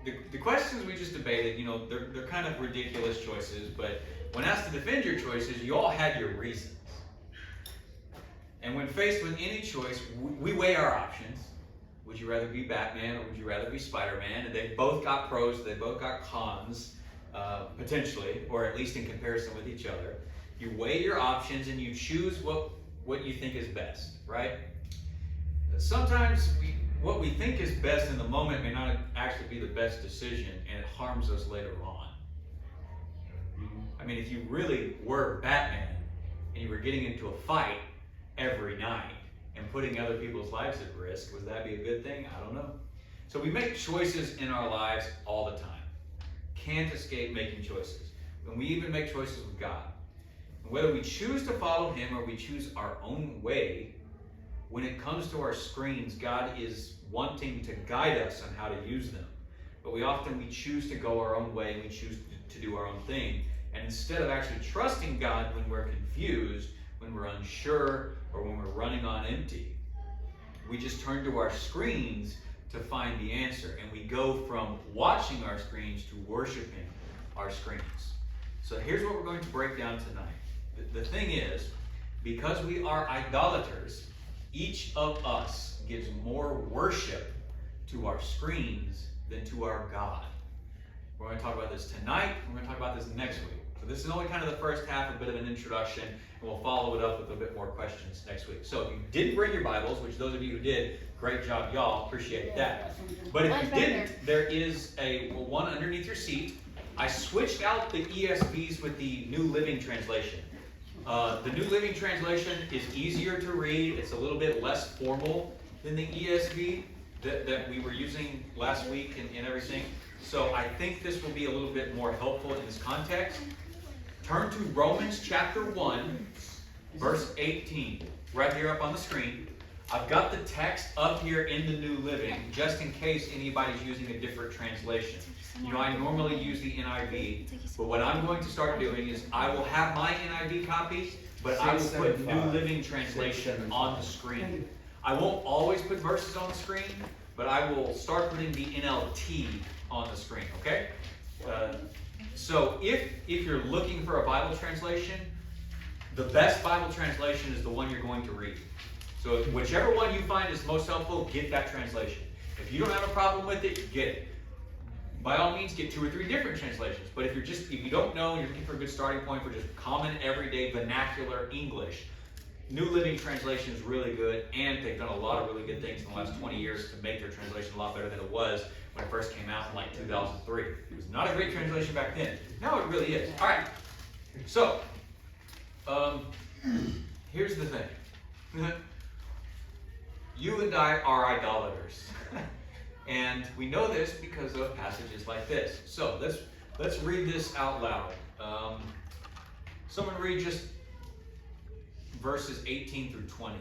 the questions we just debated, they're kind of ridiculous choices, but when asked to defend your choices, you all had your reasons. And when faced with any choice, we weigh our options. Would you rather be Batman or would you rather be Spider-Man? And they both got pros, they both got cons, potentially, or at least in comparison with each other. You weigh your options and you choose what you think is best, right? Sometimes what we think is best in the moment may not actually be the best decision, and it harms us later on. I mean, if you really were Batman and you were getting into a fight every night and putting other people's lives at risk, would that be a good thing? I don't know. So we make choices in our lives all the time. Can't escape making choices. And we even make choices with God. And whether we choose to follow Him or we choose our own way, when it comes to our screens, God is wanting to guide us on how to use them. But we choose to go our own way and we choose to do our own thing. And instead of actually trusting God when we're confused, when we're unsure, or when we're running on empty, we just turn to our screens to find the answer. And we go from watching our screens to worshiping our screens. So here's what we're going to break down tonight. The thing is, because we are idolaters, each of us gives more worship to our screens than to our God. We're going to talk about this tonight. We're going to talk about this next week. So this is only kind of the first half, a bit of an introduction, and we'll follow it up with a bit more questions next week. So if you didn't bring your Bibles, which those of you who did, great job, y'all. Appreciate that. But if you didn't, there is one underneath your seat. I switched out the ESVs with the New Living Translation. The New Living Translation is easier to read. It's a little bit less formal than the ESV that we were using last week and everything. So I think this will be a little bit more helpful in this context. Turn to Romans chapter 1, verse 18, right here up on the screen. I've got the text up here in the New Living, just in case anybody's using a different translation. I normally use the NIV, but what I'm going to start doing is I will have my NIV copy, but I will put New Living Translation on the screen. I won't always put verses on the screen, but I will start putting the NLT on the screen, okay? So if you're looking for a Bible translation, the best Bible translation is the one you're going to read. So whichever one you find is most helpful, get that translation. If you don't have a problem with it, get it. By all means, get 2 or 3 different translations. But if you don't know and you're looking for a good starting point for just common, everyday, vernacular English, New Living Translation is really good, and they've done a lot of really good things in the last 20 years to make their translation a lot better than it was when it first came out in like 2003. It was not a great translation back then. Now it really is. All right. So, here's the thing. You and I are idolaters. And we know this because of passages like this. So let's read this out loud. Someone read just verses 18 through 20.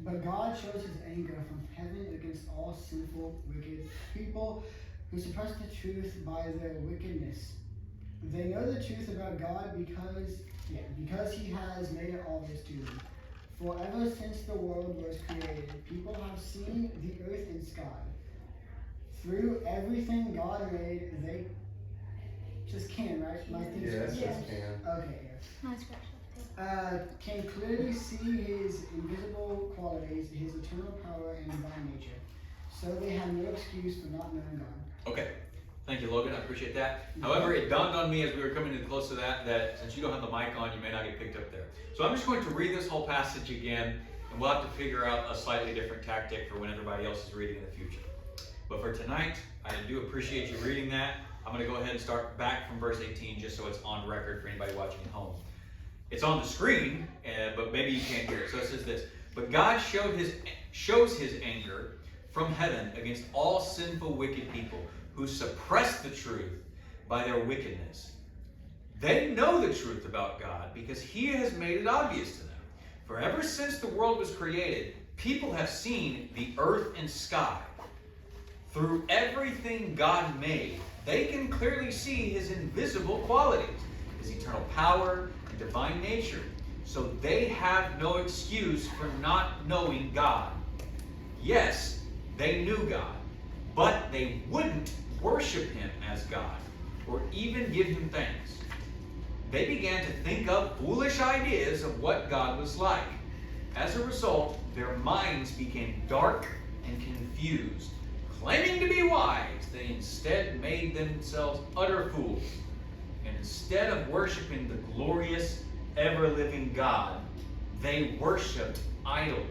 But God shows His anger from heaven against all sinful, wicked people who suppress the truth by their wickedness. They know the truth about God because He has made it obvious to them. For ever since the world was created, people have seen the earth and sky. Through everything God made, they just can, right? Yes, just can. Okay, can clearly see His invisible qualities, His eternal power and divine nature. So they have no excuse for not knowing God. Okay. Thank you, Logan. I appreciate that. However, it dawned on me as we were coming close to that since you don't have the mic on, you may not get picked up there. So I'm just going to read this whole passage again, and we'll have to figure out a slightly different tactic for when everybody else is reading in the future. But for tonight, I do appreciate you reading that. I'm going to go ahead and start back from verse 18 just so it's on record for anybody watching at home. It's on the screen, but maybe you can't hear it. So it says this: But God shows His anger from heaven against all sinful, wicked people who suppress the truth by their wickedness. They know the truth about God because He has made it obvious to them. For ever since the world was created, people have seen the earth and sky. Through everything God made, they can clearly see His invisible qualities, His eternal power and divine nature. So they have no excuse for not knowing God. Yes, they knew God, but they wouldn't worship him as God or even give him thanks. They began to think up foolish ideas of what God was like. As a result, their minds became dark and confused. Claiming to be wise, they instead made themselves utter fools. And instead of worshiping the glorious, ever-living God, they worshipped idols,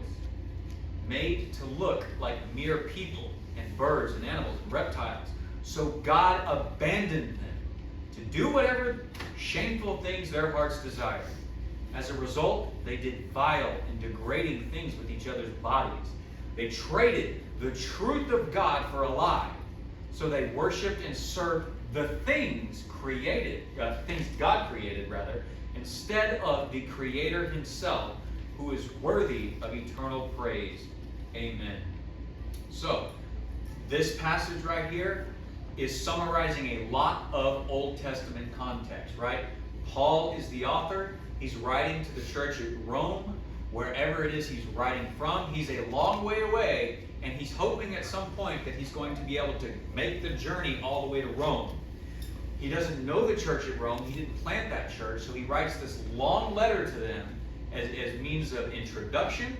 made to look like mere people and birds and animals and reptiles. So God abandoned them to do whatever shameful things their hearts desired. As a result, they did vile and degrading things with each other's bodies. They traded the truth of God for a lie. So they worshipped and served the things God created, instead of the Creator himself, who is worthy of eternal praise. Amen. So, this passage right here is summarizing a lot of Old Testament context, right? Paul is the author. He's writing to the church at Rome, wherever it is he's writing from. He's a long way away, and he's hoping at some point that he's going to be able to make the journey all the way to Rome. He doesn't know the church at Rome. He didn't plant that church, so he writes this long letter to them as means of introduction,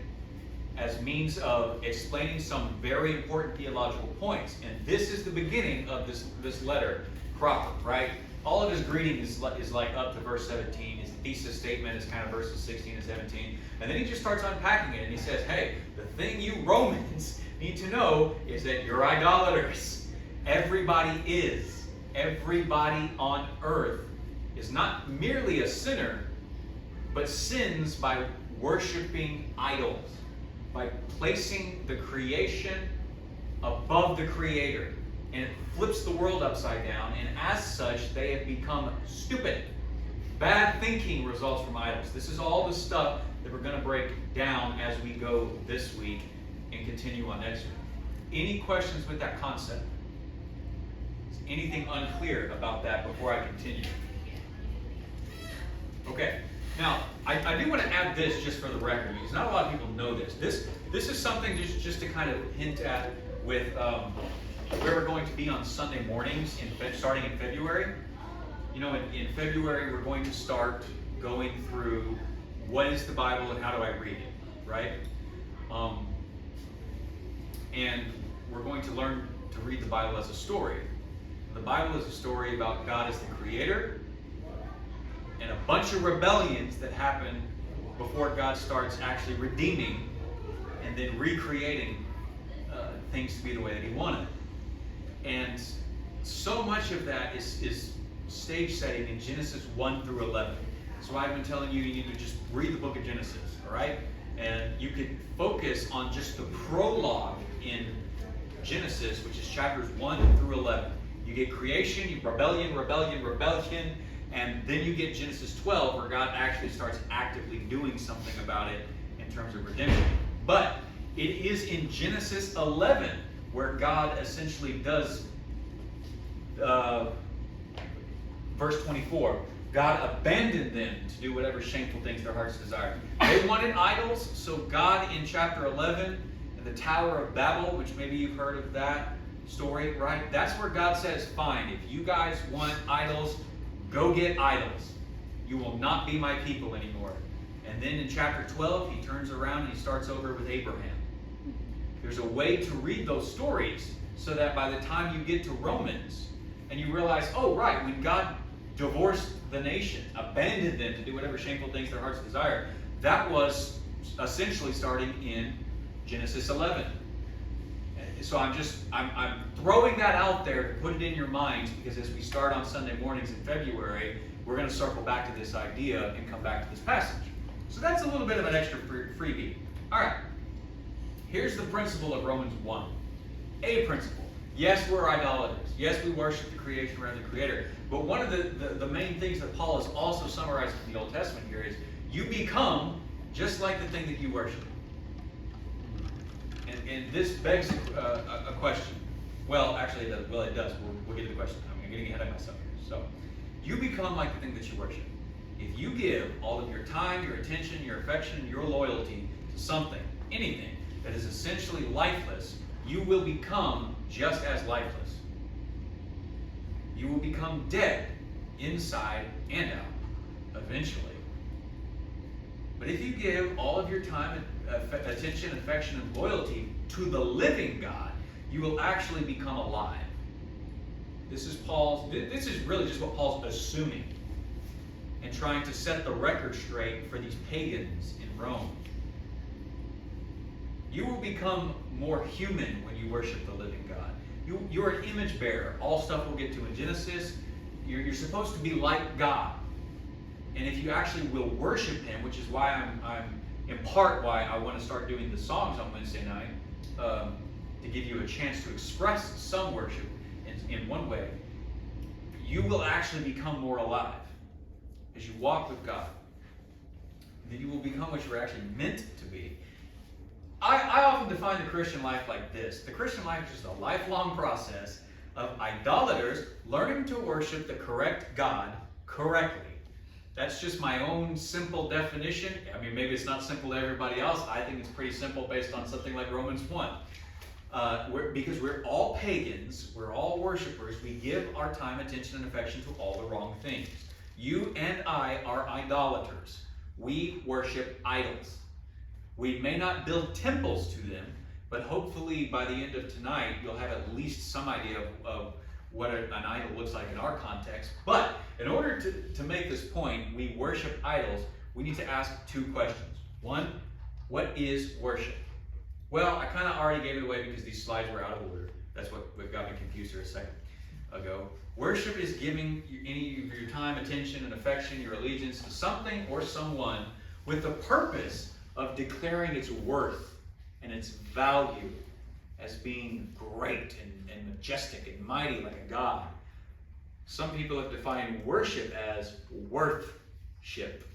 as means of explaining some very important theological points. And this is the beginning of this letter proper, right? All of his greeting is like up to verse 17. His thesis statement is kind of verses 16 and 17. And then he just starts unpacking it, and he says, hey, the thing you Romans need to know is that you're idolaters. Everybody is. Everybody on earth is not merely a sinner, but sins by worshiping idols, by placing the creation above the Creator. And it flips the world upside down, and as such, they have become stupid. Bad thinking results from idols. This is all the stuff that we're going to break down as we go this week and continue on next week. Any questions with that concept? Is anything unclear about that before I continue? Okay. Now, I do want to add this just for the record, because not a lot of people know this. This is something just to kind of hint at with where we're going to be on Sunday mornings starting in February. You know, in February, we're going to start going through what is the Bible and how do I read it, right? And we're going to learn to read the Bible as a story. The Bible is a story about God as the Creator and a bunch of rebellions that happen before God starts actually redeeming and then recreating things to be the way that He wanted. And so much of that is stage setting in Genesis 1 through 11. So I've been telling you, you need to just read the book of Genesis, all right? And you could focus on just the prologue in Genesis, which is chapters 1 through 11. You get creation, rebellion, and then you get Genesis 12, where God actually starts actively doing something about it in terms of redemption. But it is in Genesis 11 where God essentially does, verse 24, God abandoned them to do whatever shameful things their hearts desired. They wanted idols, so God in chapter 11, in the Tower of Babel, which maybe you've heard of that story, right? That's where God says, fine, if you guys want idols, go get idols. You will not be my people anymore. And then in chapter 12, he turns around and he starts over with Abraham. There's a way to read those stories so that by the time you get to Romans and you realize, oh, right, when God divorced the nation, abandoned them to do whatever shameful things their hearts desire, that was essentially starting in Genesis 11. So I'm throwing that out there to put it in your minds, because as we start on Sunday mornings in February, we're going to circle back to this idea and come back to this passage. So that's a little bit of an extra freebie. All right. Here's the principle of Romans 1. A principle. Yes, we're idolaters. Yes, we worship the creation rather than the Creator. But one of the main things that Paul is also summarizing in the Old Testament here is you become just like the thing that you worship. And this begs a question. Well, actually, it does. We'll get to the question. I'm getting ahead of myself here. So, you become like the thing that you worship. If you give all of your time, your attention, your affection, your loyalty to something, anything, that is essentially lifeless, you will become just as lifeless. You will become dead inside and out, eventually. But if you give all of your time, attention, affection, and loyalty to the living God, you will actually become alive. This is really just what Paul's assuming and trying to set the record straight for these pagans in Rome. You will become more human when you worship the living God. You're an image bearer. All stuff we'll get to in Genesis. You're supposed to be like God. And if you actually will worship Him, which is why I'm in part why I want to start doing the songs on Wednesday night, to give you a chance to express some worship in one way, you will actually become more alive as you walk with God. Then you will become what you're actually meant to be. I often define the Christian life like this. The Christian life is just a lifelong process of idolaters learning to worship the correct God correctly. That's just my own simple definition. I mean, maybe it's not simple to everybody else. I think it's pretty simple based on something like Romans 1. Because we're all pagans, we're all worshipers, we give our time, attention, and affection to all the wrong things. You and I are idolaters. We worship idols. We may not build temples to them, but hopefully by the end of tonight, you'll have at least some idea of what an idol looks like in our context. But in order to make this point, we worship idols, we need to ask two questions. One, what is worship? Well, I kind of already gave it away because these slides were out of order. That's what got me confused here a second ago. Worship is giving any of your time, attention, and affection, your allegiance to something or someone with the purpose of declaring its worth and its value as being great and majestic and mighty like a god. Some people have defined worship as worthship,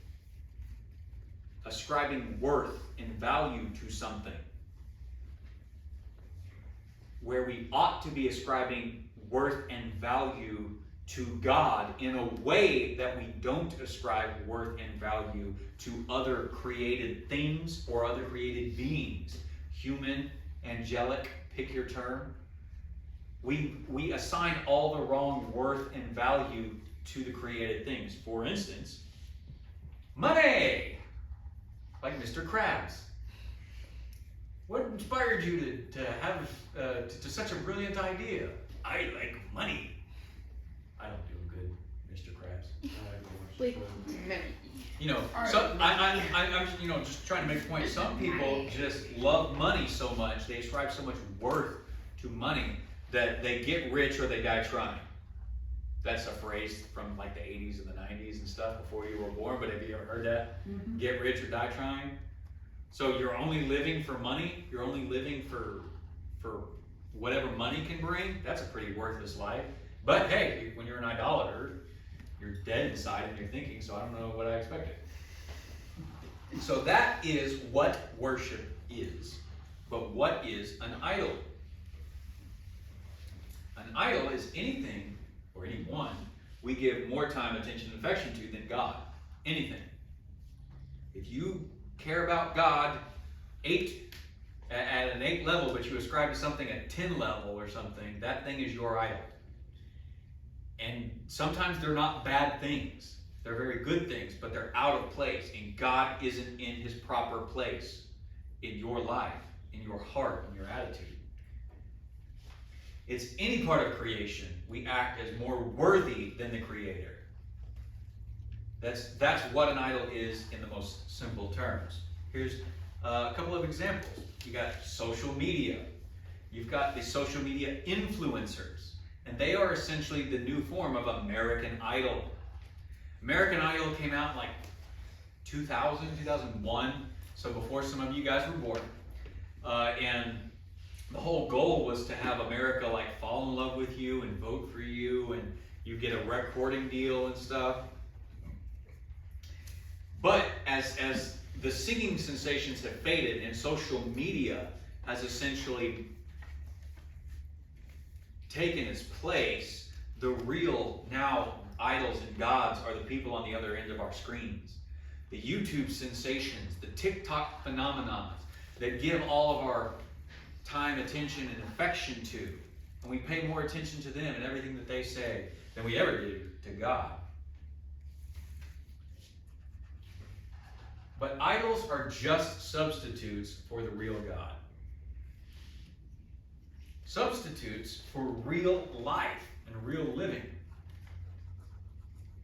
ascribing worth and value to something, where we ought to be ascribing worth and value to God in a way that we don't ascribe worth and value to other created things or other created beings. Human, angelic, pick your term. We assign all the wrong worth and value to the created things. For instance, money, like Mr. Krabs. What inspired you to have to such a brilliant idea? I like money. I don't do good, Mr. Krabs. Like many. You know, so I'm just trying to make a point. Some people just love money so much, they ascribe so much worth to money that they get rich or they die trying. That's a phrase from like the 80s and the 90s and stuff before you were born, but have you ever heard that? Mm-hmm. Get rich or die trying? So you're only living for money? You're only living for whatever money can bring? That's a pretty worthless life. But hey, when you're an idolater, you're dead inside and you're thinking, so I don't know what I expected. So that is what worship is. But what is an idol? An idol is anything, or anyone, we give more time, attention, and affection to than God. Anything. If you care about God at an 8 level, but you ascribe to something at 10 level or something, that thing is your idol. And sometimes they're not bad things. They're very good things, but they're out of place. And God isn't in His proper place in your life, in your heart, in your attitude. It's any part of creation we act as more worthy than the Creator. That's what an idol is in the most simple terms. Here's a couple of examples. You got social media. You've got the social media influencers. And they are essentially the new form of American Idol. American Idol came out in like 2000, 2001, so before some of you guys were born. And the whole goal was to have America like fall in love with you and vote for you, and you get a recording deal and stuff. But as the singing sensations have faded and social media has essentially taken its place, the real now idols and gods are the people on the other end of our screens. The YouTube sensations, the TikTok phenomena that give all of our time, attention, and affection to. And we pay more attention to them and everything that they say than we ever do to God. But idols are just substitutes for the real God. Substitutes for real life and real living.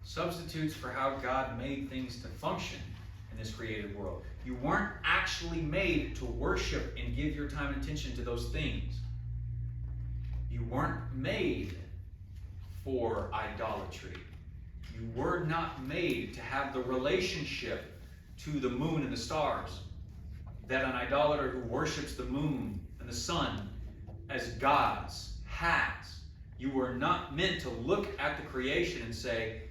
Substitutes for how God made things to function in this created world. You weren't actually made to worship and give your time and attention to those things. You weren't made for idolatry. You were not made to have the relationship to the moon and the stars that an idolater who worships the moon and the sun as gods has. You were not meant to look at the creation and say,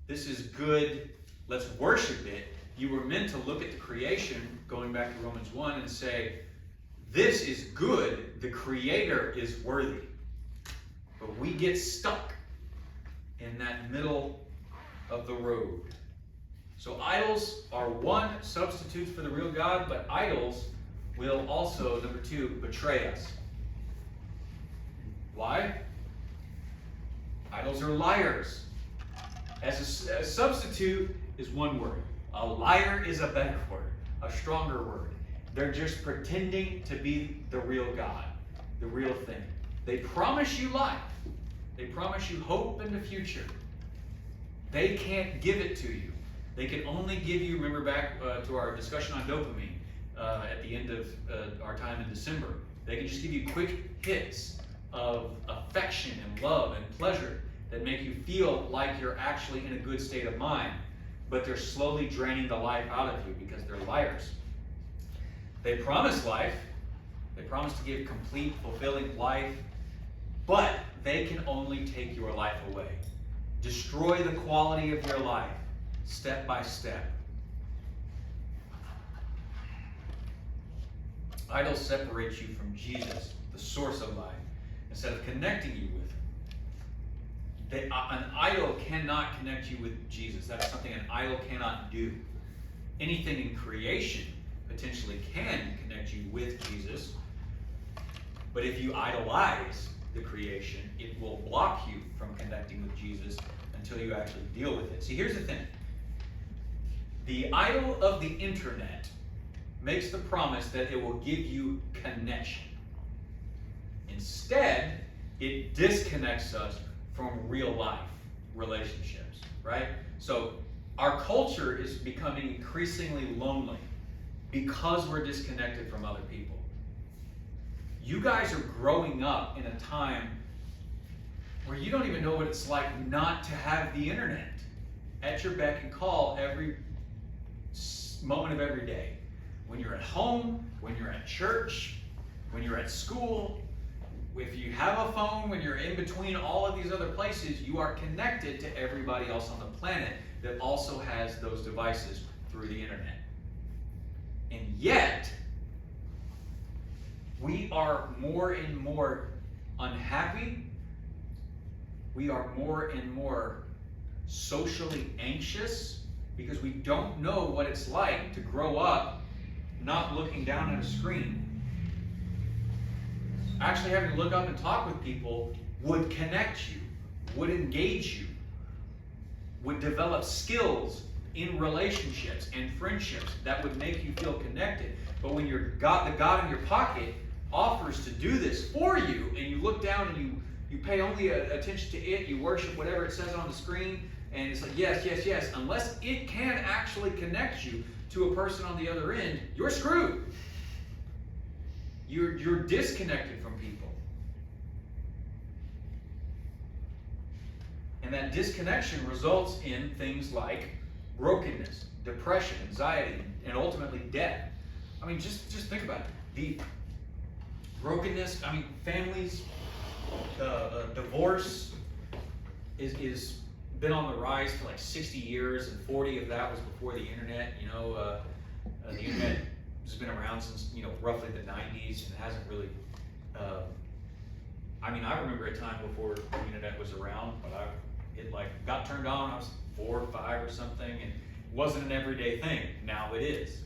this is good, let's worship it. You were meant to look at the creation, going back to Romans 1, and say, this is good, the Creator is worthy. But we get stuck in that middle of the road. So idols are one, substitutes for the real God, but idols will also, number two, betray us. Why? Idols are liars. As a substitute is one word. A liar is a better word, a stronger word. They're just pretending to be the real God, the real thing. They promise you life. They promise you hope in the future. They can't give it to you. They can only give you, remember back to our discussion on dopamine at the end of our time in December. They can just give you quick hits of affection and love and pleasure that make you feel like you're actually in a good state of mind, but they're slowly draining the life out of you because they're liars. They promise life. They promise to give complete, fulfilling life, but they can only take your life away. Destroy the quality of your life, step by step. Idols separate you from Jesus, the source of life, instead of connecting you with Him. An idol cannot connect you with Jesus. That's something an idol cannot do. Anything in creation potentially can connect you with Jesus, but if you idolize the creation, it will block you from connecting with Jesus until you actually deal with it. See, here's the thing. The idol of the internet makes the promise that it will give you connection. Instead, it disconnects us from real life relationships, right? So our culture is becoming increasingly lonely because we're disconnected from other people. You guys are growing up in a time where you don't even know what it's like not to have the internet at your beck and call every moment of every day. When you're at home, when you're at church, when you're at school, if you have a phone, when you're in between all of these other places, you are connected to everybody else on the planet that also has those devices through the internet. And yet, we are more and more unhappy. We are more and more socially anxious because we don't know what it's like to grow up not looking down at a screen. Actually having to look up and talk with people would connect you, would engage you, would develop skills in relationships and friendships that would make you feel connected. But when the God in your pocket offers to do this for you, and you look down and you pay only attention to it, you worship whatever it says on the screen, and it's like, yes, yes, yes, unless it can actually connect you to a person on the other end, you're screwed. You're disconnected from people. And that disconnection results in things like brokenness, depression, anxiety, and ultimately death. I mean, just think about it. The brokenness, families, divorce is been on the rise for like 60 years, and 40 of that was before the internet. The internet has been around since, roughly the 90s, and hasn't really, I remember a time before the internet was around, but it got turned on when I was 4 or 5 or something, and it wasn't an everyday thing. Now it is.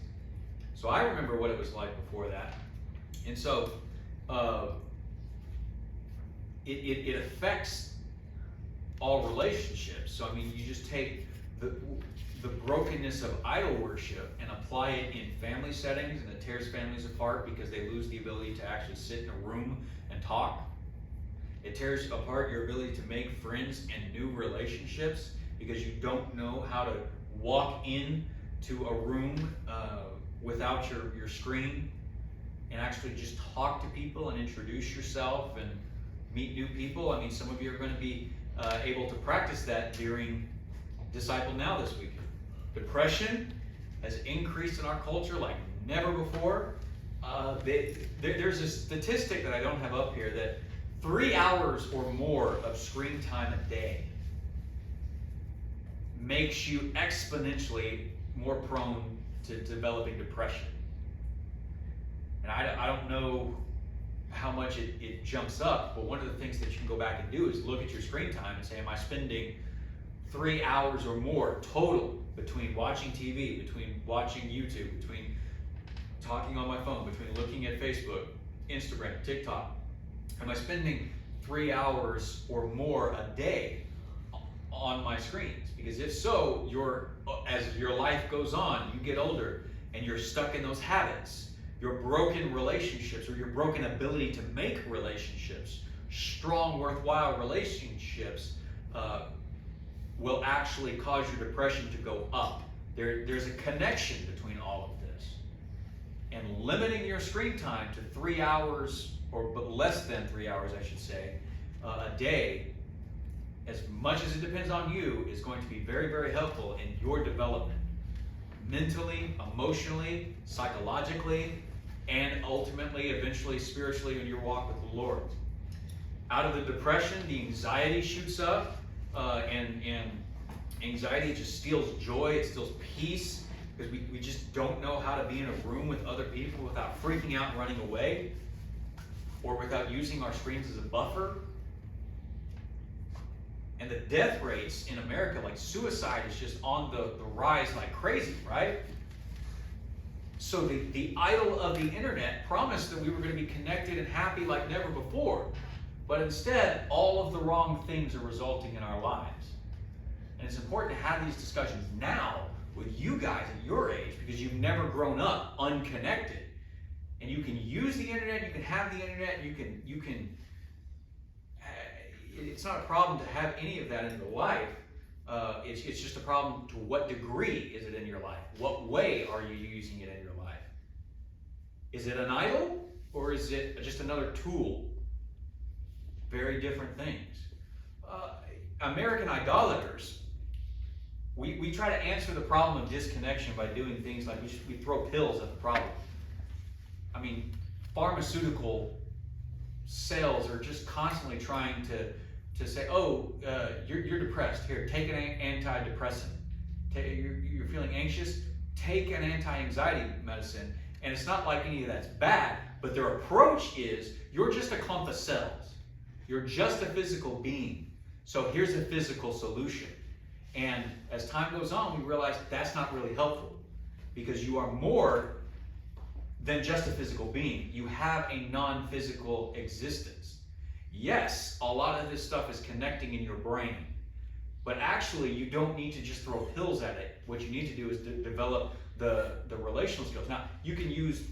So I remember what it was like before that. And so, it affects all relationships. So I mean, you just take the brokenness of idol worship and apply it in family settings, and it tears families apart because they lose the ability to actually sit in a room and talk. It tears apart your ability to make friends and new relationships because you don't know how to walk in to a room without your screen and actually just talk to people and introduce yourself and meet new people. I mean, some of you are going to be able to practice that during Disciple Now this weekend. Depression has increased in our culture like never before. There's a statistic that I don't have up here that 3 hours or more of screen time a day makes you exponentially more prone to developing depression. And I don't know how much it jumps up, but one of the things that you can go back and do is look at your screen time and say, am I spending 3 hours or more total between watching TV, between watching YouTube, between talking on my phone, between looking at Facebook, Instagram, TikTok? Am I spending 3 hours or more a day on my screens? Because if so, as your life goes on, you get older and you're stuck in those habits. Your broken relationships or your broken ability to make relationships, strong, worthwhile relationships, will actually cause your depression to go up. There's a connection between all of this. And limiting your screen time to 3 hours, but less than 3 hours, I should say, a day, as much as it depends on you, is going to be very, very helpful in your development. Mentally, emotionally, psychologically, and ultimately, eventually, spiritually in your walk with the Lord. Out of the depression, the anxiety shoots up, and anxiety just steals joy, it steals peace, because we just don't know how to be in a room with other people without freaking out and running away, or without using our screens as a buffer. And the death rates in America, like suicide, is just on the rise like crazy, right? So the idol of the internet promised that we were going to be connected and happy like never before. But instead, all of the wrong things are resulting in our lives. And it's important to have these discussions now with you guys at your age, because you've never grown up unconnected. And you can use the internet, you can have the internet, you can it's not a problem to have any of that in your life. It's just a problem to what degree is it in your life? What way are you using it in your life? Is it an idol, or is it just another tool? Very different things. American idolaters, we try to answer the problem of disconnection by doing things like we throw pills at the problem. I mean, pharmaceutical sales are just constantly trying to say, oh, you're depressed. Here, take an antidepressant. You're feeling anxious? Take an anti-anxiety medicine. And it's not like any of that's bad, but their approach is, you're just a clump of cells. You're just a physical being. So here's a physical solution. And as time goes on, we realize that's not really helpful, because you are more than just a physical being. You have a non-physical existence. Yes, a lot of this stuff is connecting in your brain, but actually you don't need to just throw pills at it. What you need to do is develop the relational skills. Now, you can use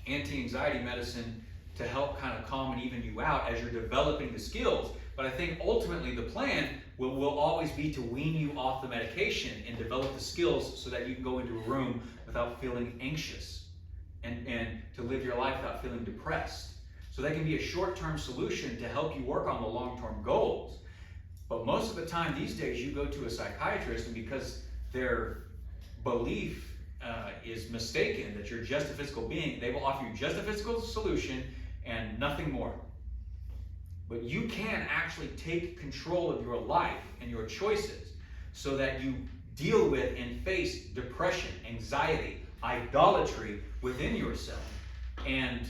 anti-anxiety medicine to help kind of calm and even you out as you're developing the skills, but I think ultimately the plan will always be to wean you off the medication and develop the skills so that you can go into a room without feeling anxious and to live your life without feeling depressed. So that can be a short-term solution to help you work on the long-term goals. But most of the time these days you go to a psychiatrist, and because their belief is mistaken that you're just a physical being, they will offer you just a physical solution and nothing more. But you can actually take control of your life and your choices so that you deal with and face depression, anxiety, idolatry within yourself. And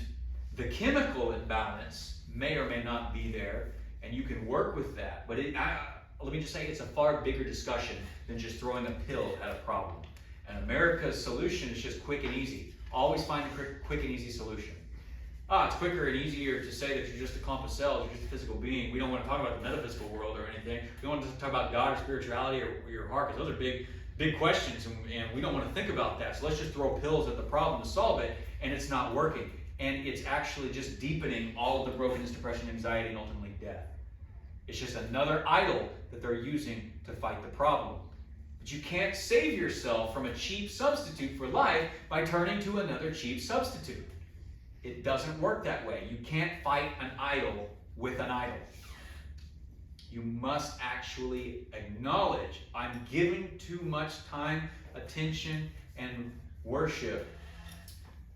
the chemical imbalance may or may not be there, and you can work with that. But let me just say, it's a far bigger discussion than just throwing a pill at a problem. And America's solution is just quick and easy. Always find a quick and easy solution. it's quicker and easier to say that you're just a clump of cells, you're just a physical being. We don't want to talk about the metaphysical world or anything. We don't want to talk about God or spirituality or your heart, because those are big questions, and we don't want to think about that. So let's just throw pills at the problem to solve it, and it's not working. And it's actually just deepening all of the brokenness, depression, anxiety, and ultimately death. It's just another idol that they're using to fight the problem. But you can't save yourself from a cheap substitute for life by turning to another cheap substitute. It doesn't work that way. You can't fight an idol with an idol. You must actually acknowledge, I'm giving too much time, attention, and worship,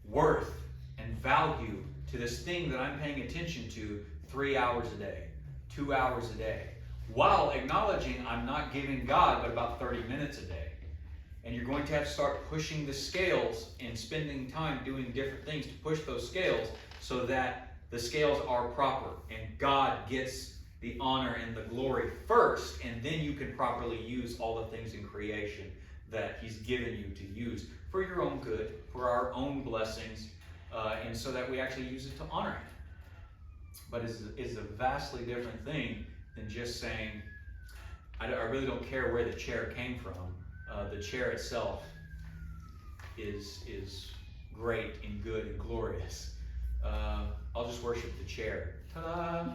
worth, and value to this thing that I'm paying attention to 3 hours a day, 2 hours a day, while acknowledging I'm not giving God but about 30 minutes a day. And you're going to have to start pushing the scales and spending time doing different things to push those scales so that the scales are proper and God gets the honor and the glory first, and then you can properly use all the things in creation that He's given you to use for your own good, for our own blessings, and so that we actually use it to honor Him. But it's a vastly different thing than just saying, I really don't care where the chair came from. The chair itself is great and good and glorious. I'll just worship the chair. Ta-da!